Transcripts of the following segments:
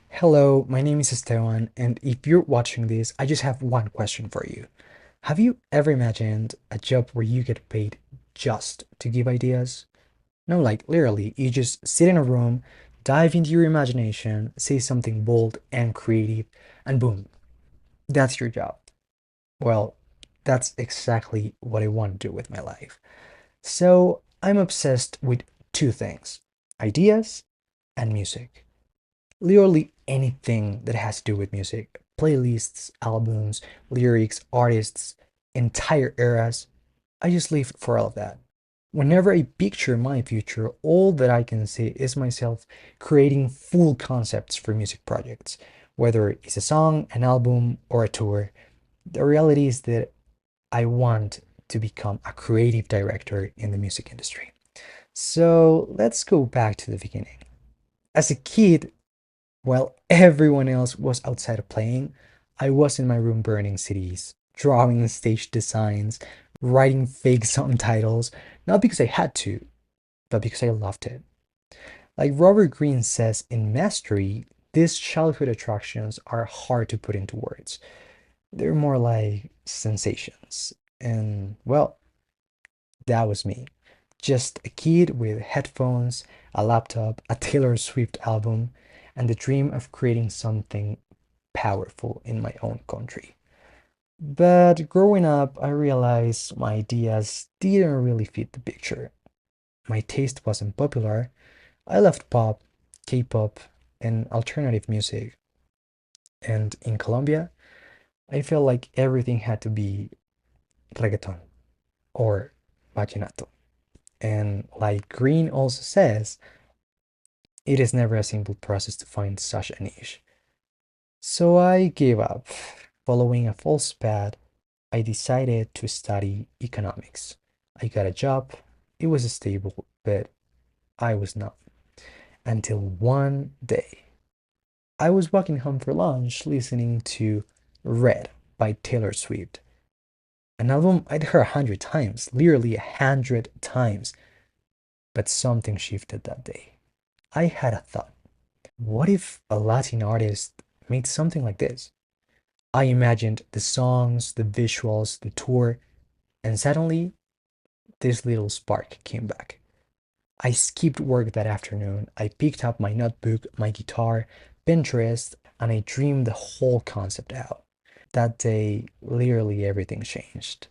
Hello, my name is Esteban, and if you're watching this, I just have one question for you. Have you ever imagined a job where you get paid just to give ideas? No, like literally, you just sit in a room, dive into your imagination, say something bold and creative, and boom, that's your job. Well, that's exactly what I want to do with my life. So I'm obsessed with two things: ideas and music. Literally anything that has to do with music, playlists, albums, lyrics, artists, entire eras. I just live for all of that. Whenever I picture my future, all that I can see is myself creating full concepts for music projects, whether it's a song, an album, or a tour. The reality is that I want to become a creative director in the music industry. So let's go back to the beginning. As a kid, while everyone else was outside playing, I was in my room burning CDs, drawing stage designs, writing fake song titles, not because I had to, but because I loved it. Like Robert Greene says in Mastery, these childhood attractions are hard to put into words. They're more like sensations. And well, that was me. Just a kid with headphones, a laptop, a Taylor Swift album, and the dream of creating something powerful in my own country. But growing up, I realized my ideas didn't really fit the picture. My taste wasn't popular. I loved pop, K-pop, and alternative music. And in Colombia, I felt like everything had to be reggaeton or vallenato. And like Green also says, it is never a simple process to find such a niche. So I gave up. Following a false path, I decided to study economics. I got a job. It was stable, but I was not. Until one day, I was walking home for lunch listening to Red by Taylor Swift, an album I'd heard 100 times, literally 100 times, but something shifted that day. I had a thought. What if a Latin artist made something like this? I imagined the songs, the visuals, the tour, and suddenly this little spark came back. I skipped work that afternoon. I picked up my notebook, my guitar, Pinterest, and I dreamed the whole concept out. That day, literally everything changed.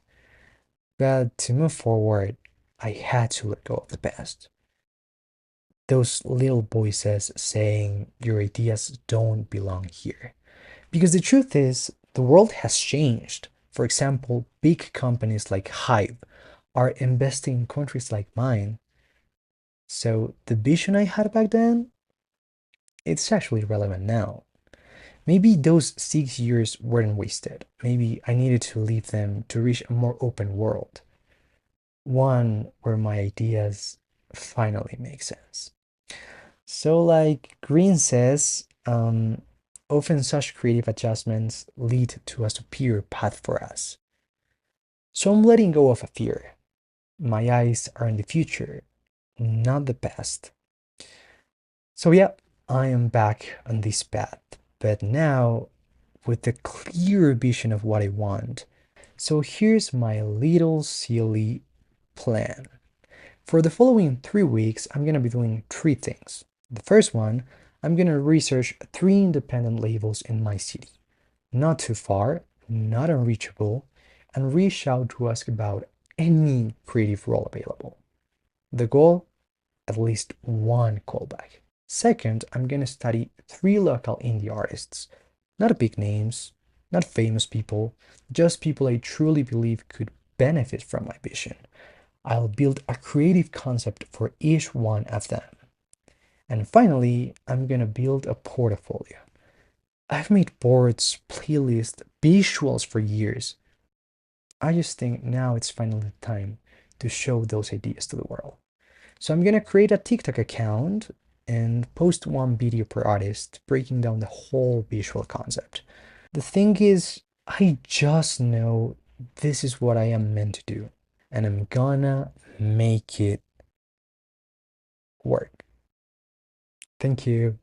But to move forward, I had to let go of the past. Those little voices saying your ideas don't belong here. Because the truth is, the world has changed. For example, big companies like Hive are investing in countries like mine. So the vision I had back then, it's actually relevant now. Maybe those 6 years weren't wasted. Maybe I needed to leave them to reach a more open world, one where my ideas finally make sense. So, like Green says, often such creative adjustments lead to a superior path for us. So I'm letting go of a fear. My eyes are in the future, not the past. So, yeah, I am back on this path, but now with a clear vision of what I want. So, here's my little silly plan. For the following 3 weeks, I'm going to be doing three things. The first one, I'm going to research three independent labels in my city, not too far, not unreachable, and reach out to ask about any creative role available. The goal, at least one callback. Second, I'm going to study three local indie artists, not big names, not famous people, just people I truly believe could benefit from my vision. I'll build a creative concept for each one of them. And finally, I'm gonna build a portfolio. I've made boards, playlists, visuals for years. I just think now it's finally time to show those ideas to the world. So I'm gonna create a TikTok account and post one video per artist, breaking down the whole visual concept. The thing is, I just know this is what I am meant to do, and I'm gonna make it work. Thank you.